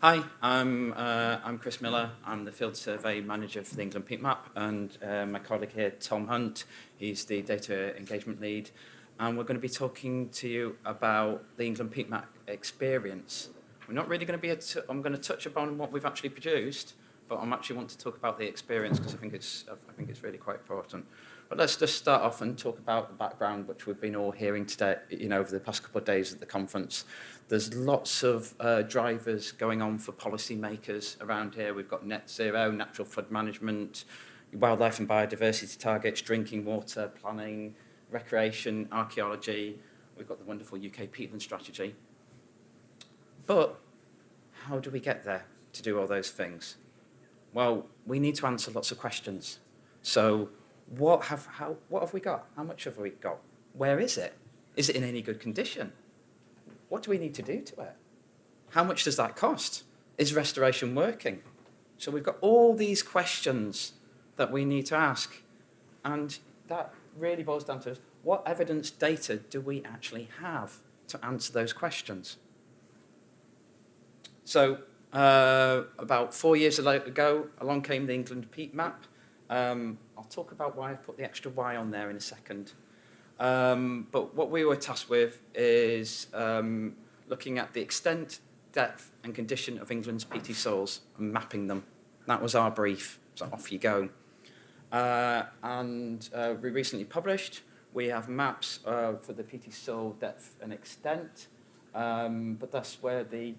Hi, I'm Chris Miller. I'm the Field Survey Manager for the England Peat Map, and my colleague here, Tom Hunt, he's the Data Engagement Lead. And we're going to be talking to you about the England Peat Map experience. We're not really going to be, I'm going to touch upon what we've actually produced, but I actually want to talk about the experience because I think it's really quite important. But let's just start off and talk about the background, which we've been all hearing today, over the past couple of days at the conference. There's lots of drivers going on for policymakers around here. We've got net zero, natural flood management, wildlife and biodiversity targets, drinking water, planning, recreation, archaeology. We've got the wonderful UK Peatland strategy. But how do we get there to do all those things? Well, we need to answer lots of questions. So what have we got? How much have we got? Where is it? Is it in any good condition? What do we need to do to it? How much does that cost? Is restoration working? So we've got all these questions that we need to ask. And that really boils down to what evidence data do we actually have to answer those questions? So about 4 years ago, along came the England Peat Map. I'll talk about why I put the extra Y on there in a second. But what we were tasked with is looking at the extent, depth and condition of England's peaty soils and mapping them. That was our brief, so off you go. We recently published, we have maps for the peaty soil depth and extent, but that's where the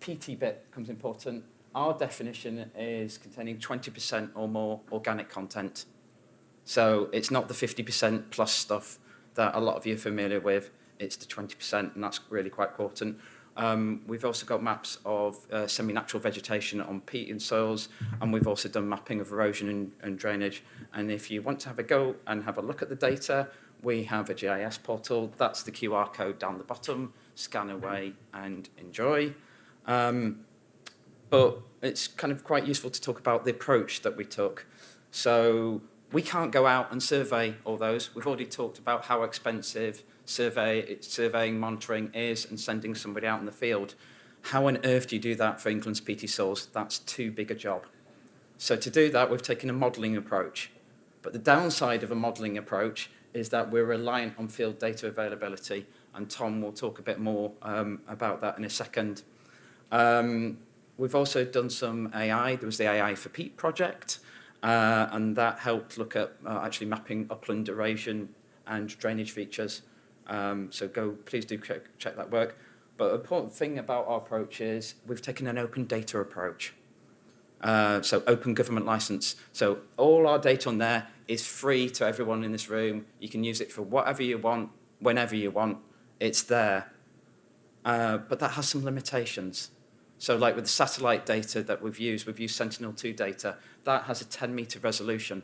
peaty bit becomes important. Our definition is containing 20% or more organic content. So it's not the 50% plus stuff that a lot of you are familiar with. It's the 20%, and that's really quite important. We've also got maps of semi-natural vegetation on peaty soils, and we've also done mapping of erosion and drainage. And if you want to have a go and have a look at the data, we have a GIS portal. That's the QR code down the bottom. Scan away and enjoy. But it's kind of quite useful to talk about the approach that we took. So we can't go out and survey all those. We've already talked about how expensive surveying, monitoring is and sending somebody out in the field. How on earth do you do that for England's peaty soils? That's too big a job. So to do that, we've taken a modelling approach. But the downside of a modelling approach is that we're reliant on field data availability, and Tom will talk a bit more about that in a second. We've also done some AI. There was the AI for Peat project, and that helped look at actually mapping upland erosion and drainage features. So please do check that work. But an important thing about our approach is we've taken an open data approach. So open government license. So all our data on there is free to everyone in this room. You can use it for whatever you want, whenever you want. It's there. But that has some limitations. So like with the satellite data that we've used Sentinel-2 data, that has a 10-meter resolution.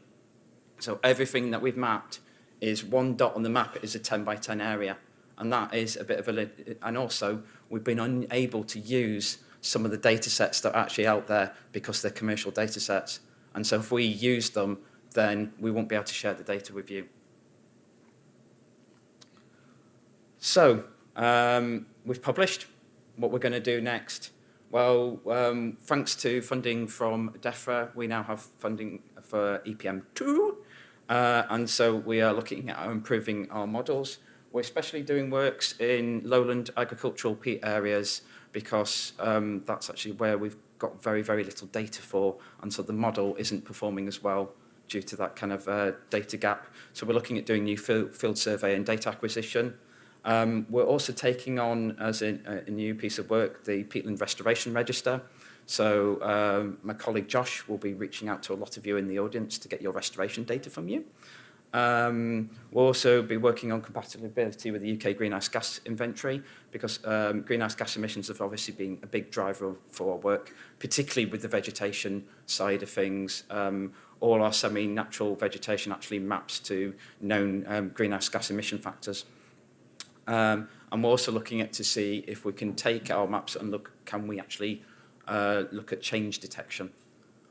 So everything that we've mapped is one dot on the map is a 10 by 10 area. And that is a bit of and also we've been unable to use some of the data sets that are actually out there because they're commercial data sets. And so if we use them, then we won't be able to share the data with you. So we've published what we're going to do next. Well, thanks to funding from DEFRA, we now have funding for EPM2, and so we are looking at improving our models. We're especially doing works in lowland agricultural peat areas because that's actually where we've got very, very little data for, and so the model isn't performing as well due to that kind of data gap. So we're looking at doing new field survey and data acquisition. We're also taking on, as a new piece of work, the Peatland Restoration Register. So my colleague Josh will be reaching out to a lot of you in the audience to get your restoration data from you. We'll also be working on compatibility with the UK greenhouse gas inventory because greenhouse gas emissions have obviously been a big driver for our work, particularly with the vegetation side of things. All our semi-natural vegetation actually maps to known greenhouse gas emission factors. And we're also looking at to see if we can take our maps and can we actually look at change detection.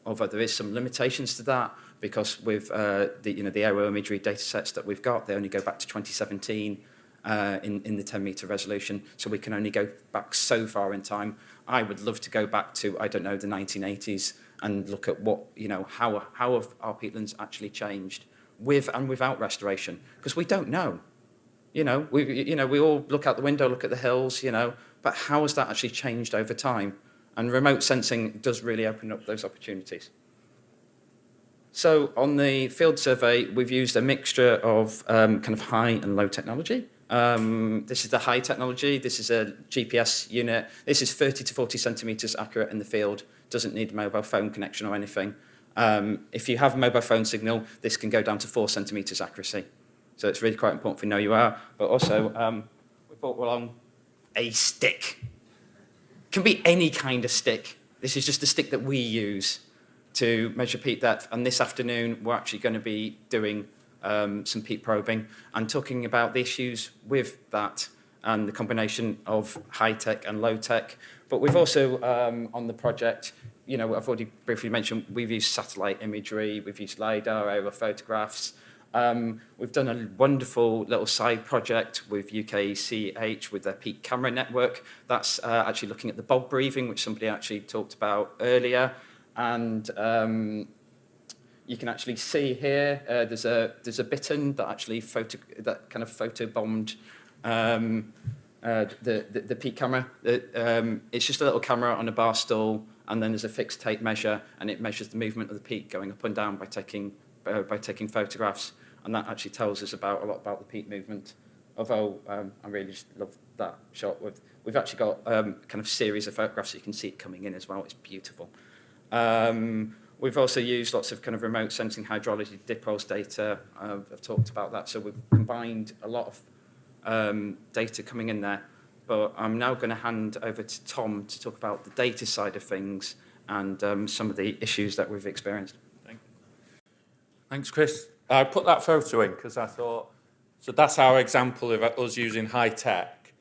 Although there is some limitations to that because with the aero imagery data sets that we've got, they only go back to 2017. in the 10-metre resolution, so we can only go back so far in time. I would love to go back to, I don't know, the 1980s and look at what, how have our peatlands actually changed with and without restoration, because we don't know. We all look out the window, look at the hills, but how has that actually changed over time? And remote sensing does really open up those opportunities. So on the field survey, we've used a mixture of kind of high and low technology. This is the high technology. This is a GPS unit. This is 30 to 40 centimetres accurate in the field. Doesn't need a mobile phone connection or anything. If you have a mobile phone signal, this can go down to 4 centimetres accuracy. So it's really quite important for know you are. But also, we brought along a stick. Can be any kind of stick. This is just a stick that we use to measure peat depth. And this afternoon, we're actually going to be doing some peat probing and talking about the issues with that and the combination of high-tech and low-tech. But we've also, on the project, I've already briefly mentioned, we've used satellite imagery, we've used LiDAR, aerial photographs. We've done a wonderful little side project with UKCH with their peat camera network. That's actually looking at the bog breathing, which somebody actually talked about earlier. And you can actually see here, there's a bittern that actually photobombed the peat camera. It's just a little camera on a bar stool, and then there's a fixed tape measure, and it measures the movement of the peat going up and down by taking photographs, and that actually tells us a lot about the peat movement. Although I really just love that shot. We've actually got kind of series of photographs, so you can see it coming in as well. It's beautiful. We've also used lots of kind of remote sensing hydrology dipole data. I've talked about that, so we've combined a lot of data coming in there. But I'm now going to hand over to Tom to talk about the data side of things and some of the issues that we've experienced. Thanks, Chris. I put that photo in because I thought, so that's our example of us using high tech,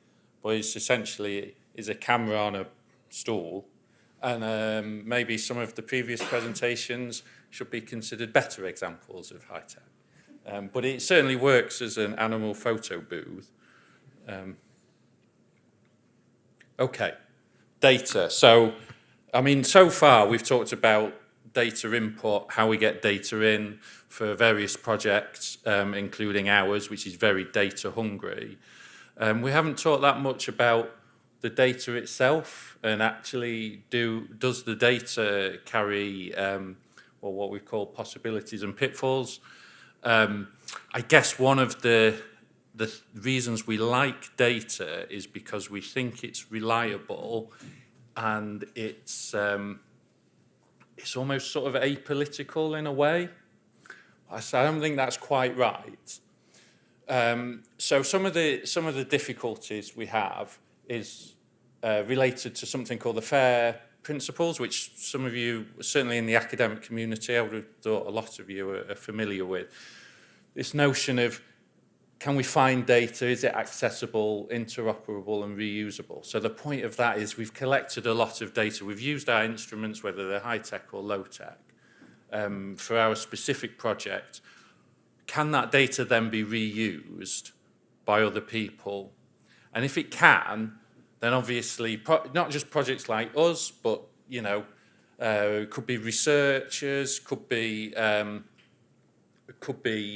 but it's essentially is a camera on a stool, and maybe some of the previous presentations should be considered better examples of high tech. But it certainly works as an animal photo booth. Okay, data. So, so far we've talked about data input, how we get data in for various projects, including ours, which is very data hungry. We haven't talked that much about the data itself, and actually does the data carry what we call possibilities and pitfalls. I guess one of the reasons we like data is because we think it's reliable, and it's almost sort of apolitical in a way. I don't think that's quite right. So some of the difficulties we have is related to something called the FAIR principles, which some of you, certainly in the academic community, I would have thought a lot of you are familiar with. This notion of, can we find data? Is it accessible, interoperable, and reusable? So the point of that is we've collected a lot of data. We've used our instruments, whether they're high-tech or low-tech, for our specific project. Can that data then be reused by other people? And if it can, then obviously, not just projects like us, but, could be researchers, could be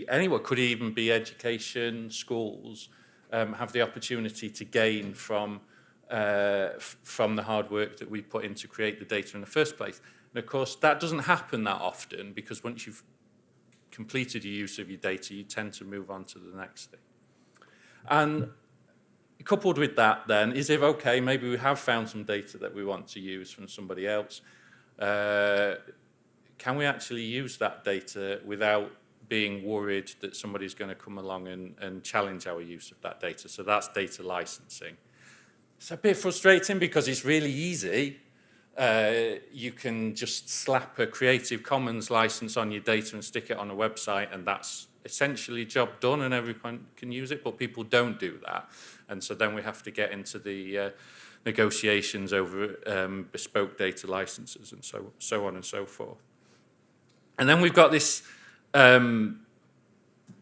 anyone, could even be education, schools, have the opportunity to gain from the hard work that we put in to create the data in the first place. And of course, that doesn't happen that often, because once you've completed your use of your data, you tend to move on to the next thing. And coupled with that then, is if, okay, maybe we have found some data that we want to use from somebody else, can we actually use that data without being worried that somebody's going to come along and challenge our use of that data? So that's data licensing. It's a bit frustrating because it's really easy. You can just slap a Creative Commons license on your data and stick it on a website, and that's essentially job done and everyone can use it, but people don't do that. And so then we have to get into the negotiations over bespoke data licenses and so on and so forth. And then we've got this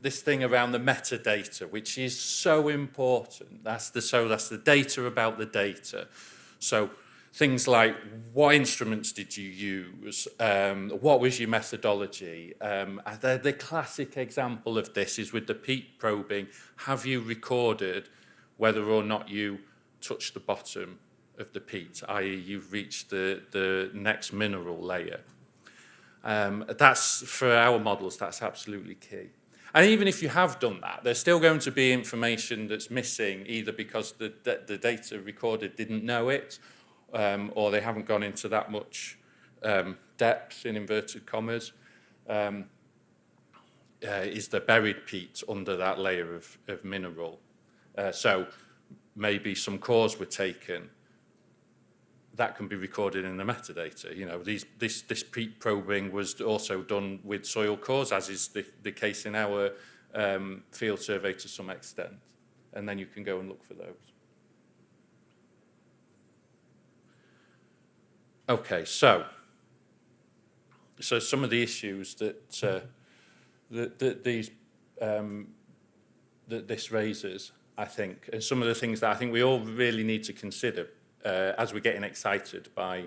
this thing around the metadata, which is so important. That's the data about the data. So things like, what instruments did you use? What was your methodology? The classic example of this is with the peat probing. Have you recorded whether or not you touched the bottom of the peat, i.e. you've reached the next mineral layer? That's, for our models, that's absolutely key. And even if you have done that, there's still going to be information that's missing, either because the data recorded didn't know it, or they haven't gone into that much depth, in inverted commas. Is the buried peat under that layer of mineral? So maybe some cores were taken. That can be recorded in the metadata. You know, this peat probing was also done with soil cores, as is the case in our field survey to some extent. And then you can go and look for those. Okay, so some of the issues that this raises, I think, and some of the things that I think we all really need to consider as we're getting excited by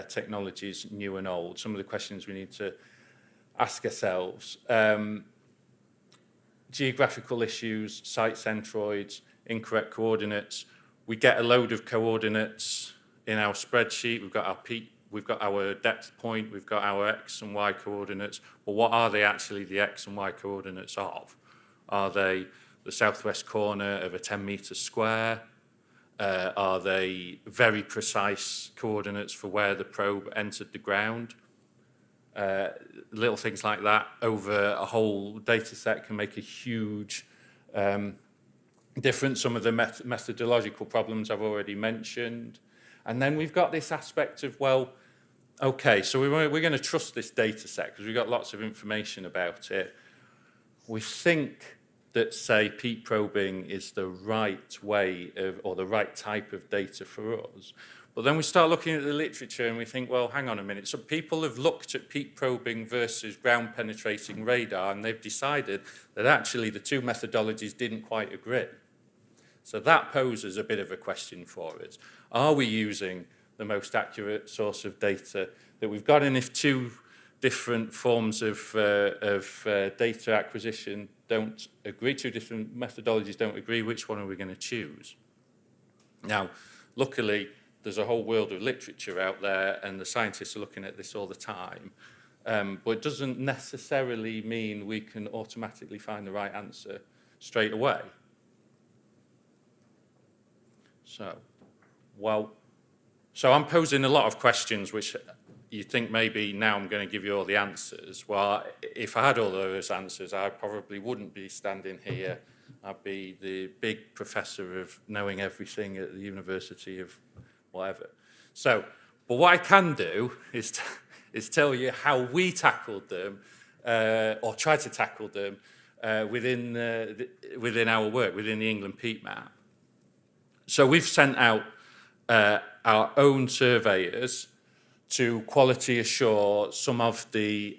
technologies new and old. Some of the questions we need to ask ourselves. Geographical issues, site centroids, incorrect coordinates. We get a load of coordinates in our spreadsheet. We've got our peat, we've got our depth point, we've got our X and Y coordinates. Well, what are they actually the X and Y coordinates of? Are they the southwest corner of a 10-metre square? Are they very precise coordinates for where the probe entered the ground? Little things like that over a whole data set can make a huge difference. Some of the methodological problems I've already mentioned. And then we've got this aspect of, well, okay, so we're going to trust this data set because we've got lots of information about it. We think that, say, peat probing is the right way of, or the right type of data for us. But then we start looking at the literature and we think, well, hang on a minute. So people have looked at peat probing versus ground penetrating radar, and they've decided that actually the two methodologies didn't quite agree. So that poses a bit of a question for us. Are we using the most accurate source of data that we've got? And if two different forms of data acquisition don't agree, two different methodologies don't agree, which one are we going to choose? Now, luckily, there's a whole world of literature out there, and the scientists are looking at this all the time. But it doesn't necessarily mean we can automatically find the right answer straight away. So I'm posing a lot of questions which you think maybe now I'm going to give you all the answers. Well, if I had all those answers, I probably wouldn't be standing here. I'd be the big professor of knowing everything at the University of whatever. So, but what I can do is tell you how we tackled them, or tried to tackle them, within our work, within the England Peat Map. So we've sent out our own surveyors to quality assure some of the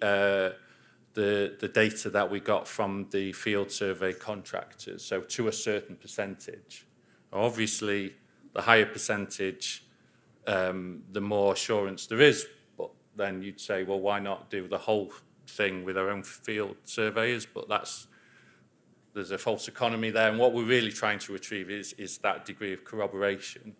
data that we got from the field survey contractors, so to a certain percentage. Obviously, the higher percentage, the more assurance there is, but then you'd say, well, why not do the whole thing with our own field surveyors? But there's a false economy there, and what we're really trying to achieve is that degree of corroboration.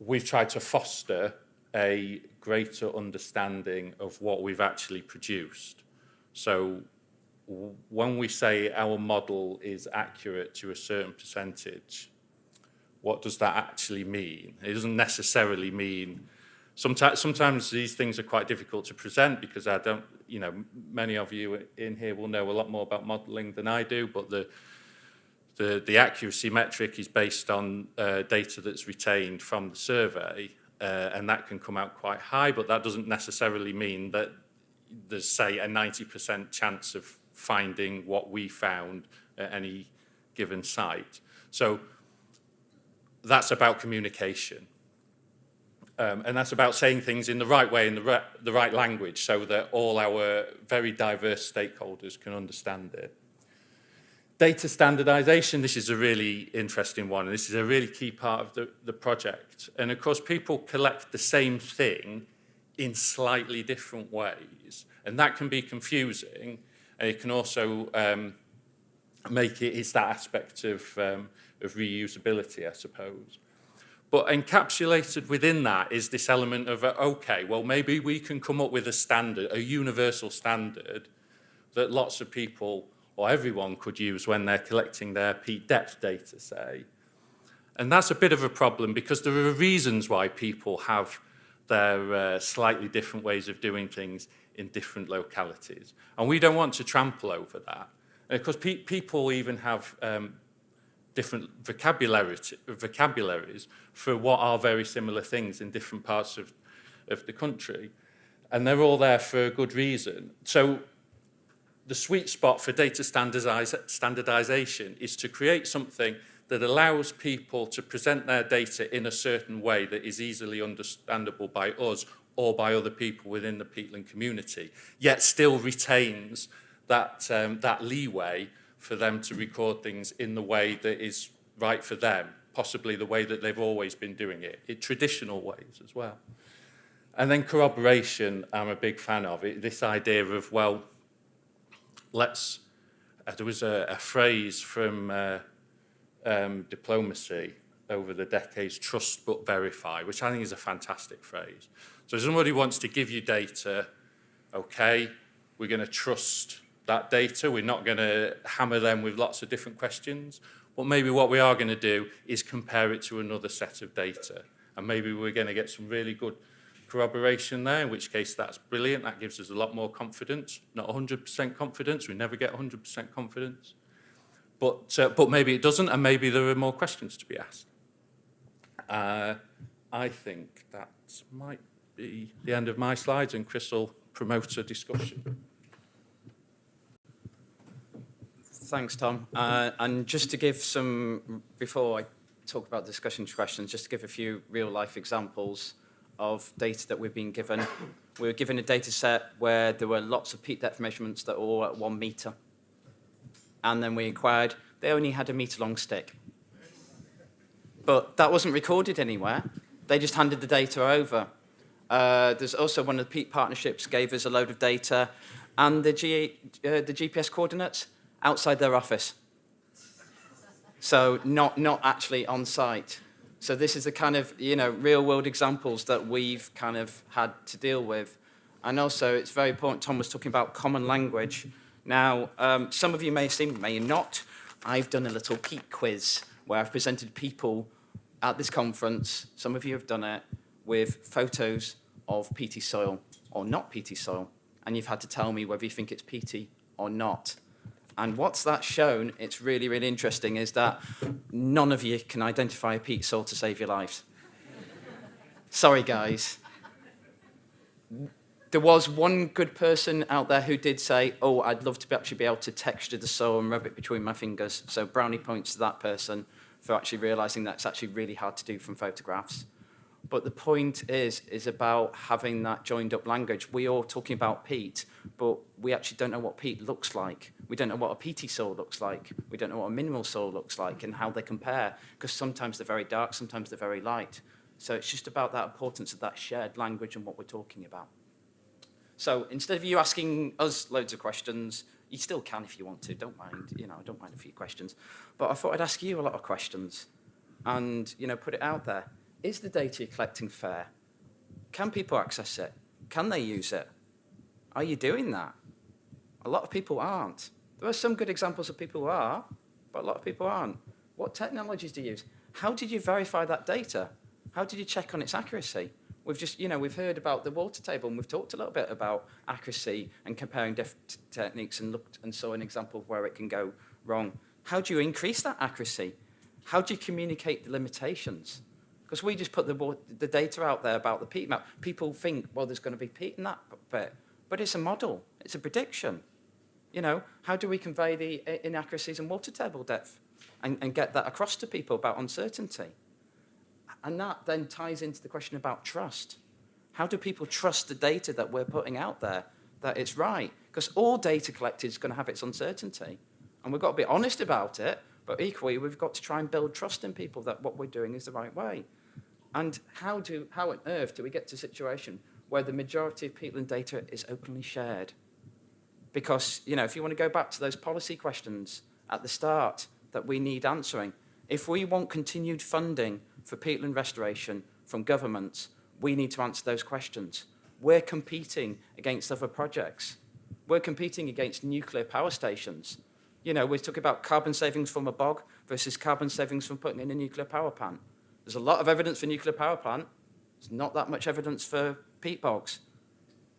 We've tried to foster a greater understanding of what we've actually produced. So when we say our model is accurate to a certain percentage, what does that actually mean? It doesn't necessarily mean... Sometimes these things are quite difficult to present because I don't, many of you in here will know a lot more about modelling than I do, but the accuracy metric is based on data that's retained from the survey, and that can come out quite high, but that doesn't necessarily mean that there's, say, a 90% chance of finding what we found at any given site. So that's about communication. And that's about saying things in the right way, in the right language, so that all our very diverse stakeholders can understand it. Data standardization, this is a really interesting one, and this is a really key part of the project. And of course, people collect the same thing in slightly different ways, and that can be confusing, and it can also it's that aspect of reusability, I suppose. But encapsulated within that is this element of, okay, well, maybe we can come up with a standard, a universal standard that lots of people or everyone could use when they're collecting their peat depth data, say. And that's a bit of a problem because there are reasons why people have their slightly different ways of doing things in different localities. And we don't want to trample over that. And of course, people even have different vocabularies for what are very similar things in different parts of the country. And they're all there for a good reason. So the sweet spot for data standardization is to create something that allows people to present their data in a certain way that is easily understandable by us or by other people within the peatland community, yet still retains that leeway for them to record things in the way that is right for them, possibly the way that they've always been doing it, in traditional ways as well. And then corroboration, I'm a big fan of it, this idea of, well, there was a phrase from diplomacy over the decades, trust but verify, which I think is a fantastic phrase. So somebody wants to give you data, okay, we're going to trust that data, we're not going to hammer them with lots of different questions, but maybe what we are going to do is compare it to another set of data, and maybe we're going to get some really good corroboration there, in which case that's brilliant, that gives us a lot more confidence, not 100% confidence, we never get 100% confidence, but maybe it doesn't, and maybe there are more questions to be asked. I think that might be the end of my slides, and Chris will promote a discussion. Thanks, Tom. And just to give some, before I talk about discussion questions, just to give a few real-life examples of data that we've been given. We were given a data set where there were lots of peat depth measurements that were all at 1 metre. And then we inquired, they only had a metre-long stick. But that wasn't recorded anywhere. They just handed the data over. There's also one of the peat partnerships gave us a load of data and the GPS coordinates outside their office. So not actually on site. So this is the kind of, real world examples that we've kind of had to deal with. And also it's very important, Tom was talking about common language. Now, some of you may have seen, may not, I've done a little peat quiz where I've presented people at this conference, some of you have done it, with photos of peaty soil or not peaty soil. And you've had to tell me whether you think it's peaty or not. And what's that shown, it's really, really interesting, is that none of you can identify a peat soil to save your lives. Sorry, guys. There was one good person out there who did say, oh, I'd love to actually be able to texture the soil and rub it between my fingers. So brownie points to that person for actually realising that's actually really hard to do from photographs. But the point is about having that joined up language. We're all talking about peat, but we actually don't know what peat looks like. We don't know what a peaty soil looks like. We don't know what a mineral soil looks like and how they compare, because sometimes they're very dark, sometimes they're very light. So it's just about that importance of that shared language and what we're talking about. So instead of you asking us loads of questions, you still can if you want to, don't mind, I don't mind a few questions. But I thought I'd ask you a lot of questions and, put it out there. Is the data you're collecting fair? Can people access it? Can they use it? Are you doing that? A lot of people aren't. There are some good examples of people who are, but a lot of people aren't. What technologies do you use? How did you verify that data? How did you check on its accuracy? We've just, we've heard about the water table, and we've talked a little bit about accuracy and comparing different techniques and looked and saw an example of where it can go wrong. How do you increase that accuracy? How do you communicate the limitations? Because we just put the data out there about the peat map. People think, well, there's going to be peat in that bit. But it's a model. It's a prediction. How do we convey the inaccuracies in water table depth and get that across to people about uncertainty? And that then ties into the question about trust. How do people trust the data that we're putting out there, that it's right? Because all data collected is going to have its uncertainty. And we've got to be honest about it, but equally, we've got to try and build trust in people that what we're doing is the right way. And how on earth do we get to a situation where the majority of peatland data is openly shared? Because, if you want to go back to those policy questions at the start that we need answering, if we want continued funding for peatland restoration from governments, we need to answer those questions. We're competing against other projects. We're competing against nuclear power stations. We're talking about carbon savings from a bog versus carbon savings from putting in a nuclear power plant. There's a lot of evidence for nuclear power plant. There's not that much evidence for peat bogs.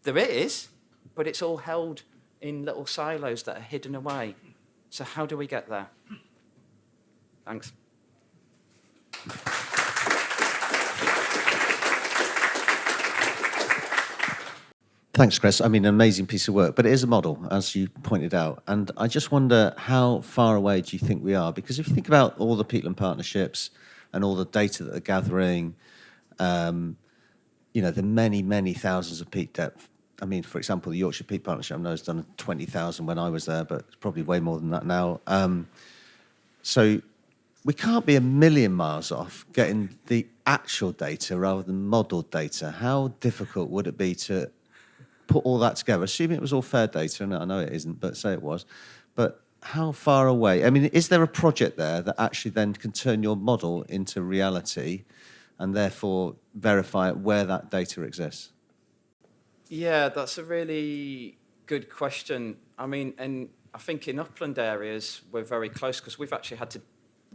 There is, but it's all held in little silos that are hidden away. So how do we get there? Thanks. Thanks, Chris. I mean, an amazing piece of work, but it is a model, as you pointed out. And I just wonder, how far away do you think we are? Because if you think about all the peatland partnerships and all the data that they're gathering, the many, many thousands of peat depth. I mean, for example, the Yorkshire Peat Partnership, I know, has done 20,000 when I was there, but it's probably way more than that now. So we can't be a million miles off getting the actual data rather than modelled data. How difficult would it be to put all that together, assuming it was all fair data, and I know it isn't, but say it was, but how far away? I mean, is there a project there that actually then can turn your model into reality and therefore verify where that data exists? Yeah, that's a really good question. I mean, and I think in upland areas, we're very close because we've actually had to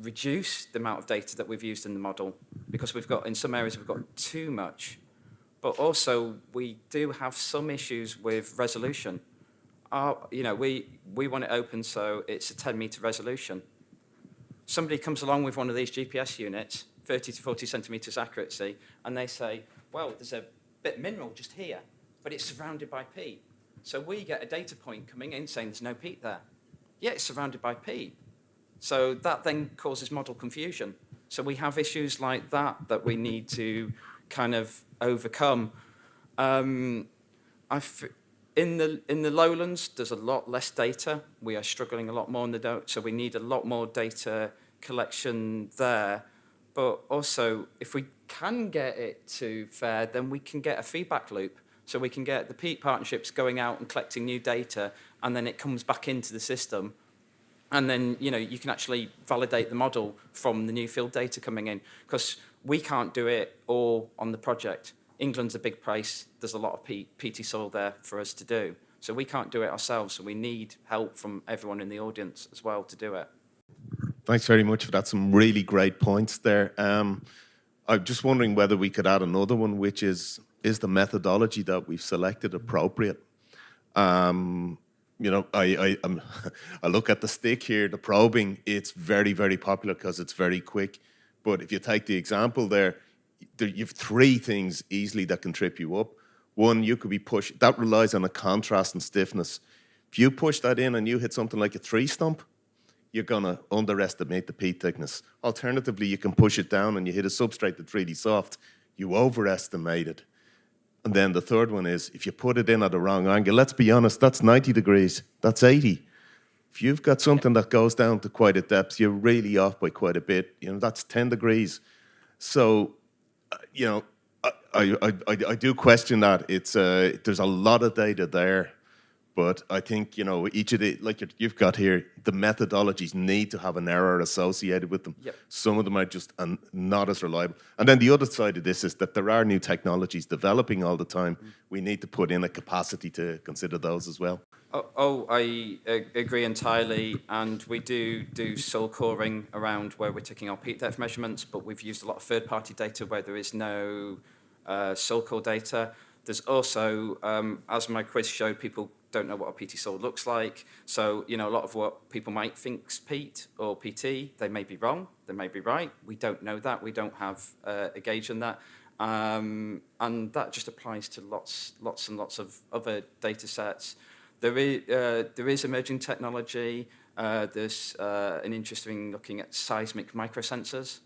reduce the amount of data that we've used in the model because in some areas, we've got too much. But also, we do have some issues with resolution. We want it open so it's a 10-metre resolution. Somebody comes along with one of these GPS units, 30 to 40 centimetres accuracy, and they say, well, there's a bit of mineral just here, but it's surrounded by peat. So we get a data point coming in saying there's no peat there. Yeah, it's surrounded by peat. So that then causes model confusion. So we have issues like that we need to kind of overcome. In the lowlands, there's a lot less data. We are struggling a lot more in so we need a lot more data collection there. But also, if we can get it to fair, then we can get a feedback loop. So we can get the peat partnerships going out and collecting new data, and then it comes back into the system. And then, you can actually validate the model from the new field data coming in, because we can't do it all on the project. England's a big place. There's a lot of peaty soil there for us to do. So we can't do it ourselves. So we need help from everyone in the audience as well to do it. Thanks very much for that. Some really great points there. I'm just wondering whether we could add another one, which is the methodology that we've selected appropriate? I look at the stick here, the probing. It's very, very popular because it's very quick. But if you take the example there, you've three things easily that can trip you up. One, you could be pushed. That relies on a contrast and stiffness. If you push that in and you hit something like a 3 stump, you're going to underestimate the peat thickness. Alternatively, you can push it down and you hit a substrate that's really soft. You overestimate it. And then the third one is, if you put it in at the wrong angle, let's be honest, that's 90 degrees, that's 80. If you've got something that goes down to quite a depth, you're really off by quite a bit. That's 10 degrees. So, I do question that. There's a lot of data there. But I think, each of the, like you've got here, the methodologies need to have an error associated with them. Yep. Some of them are just not as reliable. And then the other side of this is that there are new technologies developing all the time. We need to put in a capacity to consider those as well. I agree entirely. And we do soil coring around where we're taking our peat depth measurements, but we've used a lot of third-party data where there is no soil core data. There's also, as my quiz showed, people don't know what a peaty soil looks like. So, a lot of what people might think's peat or PT, they may be wrong, they may be right. We don't know that. We don't have a gauge on that. And that just applies to lots and lots of other data sets. There is emerging technology. There's an interesting looking at seismic microsensors.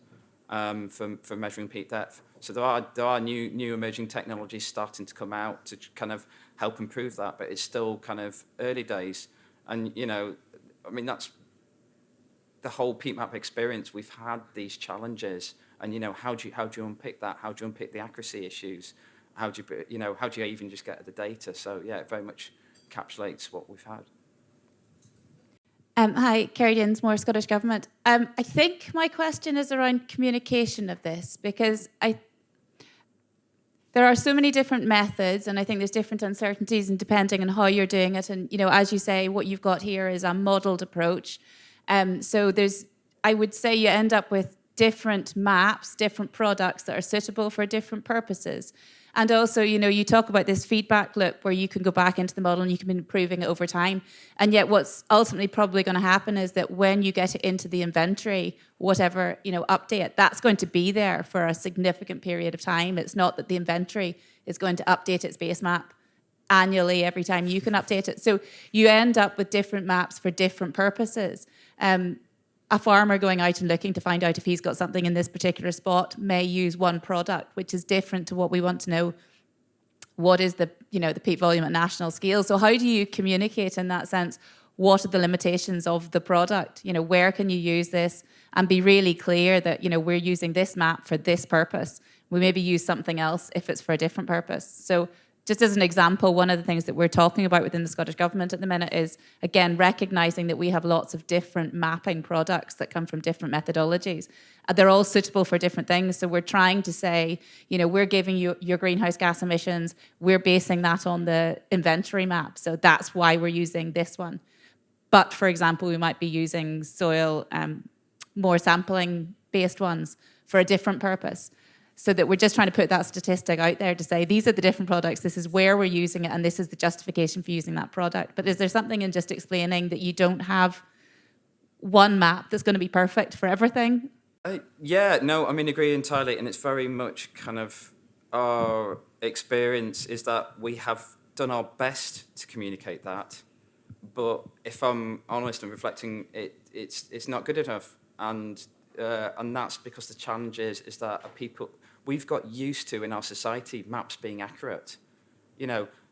for measuring peat depth. So there are new emerging technologies starting to come out to kind of help improve that, but it's still kind of early days. And I mean, that's the whole peat map experience. We've had these challenges, and how do you unpick that? How do you unpick the accuracy issues? How do you even just get at the data? So yeah, it very much encapsulates what we've had. Hi, Kerry Dinsmore, Scottish Government. I think my question is around communication of this, because there are so many different methods, and I think there's different uncertainties, and depending on how you're doing it. And as you say, what you've got here is a modelled approach. So I would say you end up with different maps, different products that are suitable for different purposes. And also, you talk about this feedback loop where you can go back into the model and you can be improving it over time. And yet what's ultimately probably going to happen is that when you get it into the inventory, whatever, update, that's going to be there for a significant period of time. It's not that the inventory is going to update its base map annually every time you can update it. So you end up with different maps for different purposes. A farmer going out and looking to find out if he's got something in this particular spot may use one product, which is different to what we want to know. What is the peat volume at national scale? So how do you communicate in that sense? What are the limitations of the product? Where can you use this? And be really clear that, we're using this map for this purpose. We maybe use something else if it's for a different purpose. So just as an example, one of the things that we're talking about within the Scottish Government at the minute is, again, recognising that we have lots of different mapping products that come from different methodologies. They're all suitable for different things. So we're trying to say, we're giving you your greenhouse gas emissions. We're basing that on the inventory map. So that's why we're using this one. But, for example, we might be using soil, more sampling-based ones for a different purpose. So that we're just trying to put that statistic out there to say, these are the different products, this is where we're using it, and this is the justification for using that product. But is there something in just explaining that you don't have one map that's going to be perfect for everything? Yeah, no, I mean, agree entirely. And it's very much kind of our experience is that we have done our best to communicate that. But if I'm honest and reflecting, it's not good enough. And that's because the challenge is that we've got used to in our society maps being accurate.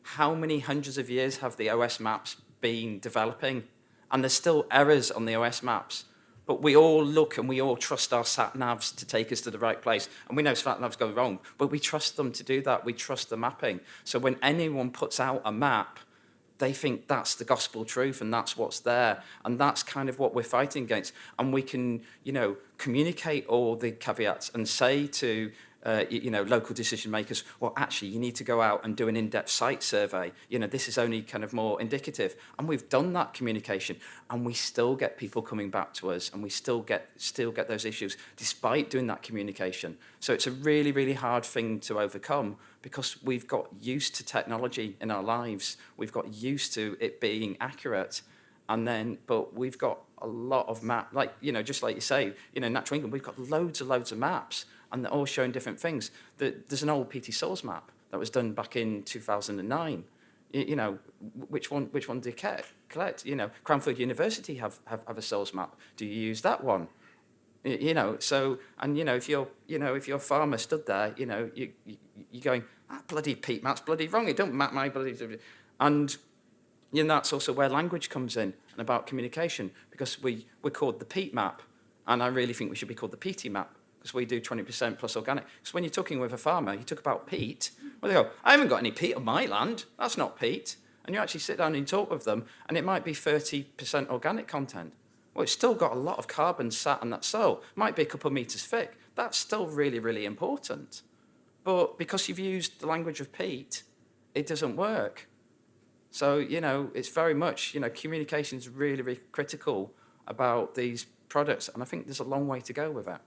How many hundreds of years have the OS maps been developing? And there's still errors on the OS maps. But we all look and we all trust our sat-navs to take us to the right place. And we know sat-navs go wrong, but we trust them to do that. We trust the mapping. So when anyone puts out a map, they think that's the gospel truth and that's what's there. And that's kind of what we're fighting against. And we can, communicate all the caveats and say to local decision makers, well, actually, you need to go out and do an in-depth site survey. This is only kind of more indicative. And we've done that communication, and we still get people coming back to us, and we still get those issues despite doing that communication. So it's a really, really hard thing to overcome because we've got used to technology in our lives. We've got used to it being accurate. But we've got a lot of maps, just like you say, Natural England, we've got loads of maps, and they're all showing different things. There's an old PT Soils map that was done back in 2009. Which one do you collect? Cranfield University have a soils map. Do you use that one? If your farmer stood there, you're going, bloody peat map's bloody wrong. It don't map my bloody... And that's also where language comes in and about communication, because we're called the peat map, and I really think we should be called the PT map, because we do 20% plus organic. Because when you're talking with a farmer, you talk about peat, well, they go, I haven't got any peat on my land. That's not peat. And you actually sit down and talk with them, and it might be 30% organic content. Well, it's still got a lot of carbon sat on that soil. It might be a couple of metres thick. That's still really, really important. But because you've used the language of peat, it doesn't work. So, it's very much, communication is really, really critical about these products. And I think there's a long way to go with it.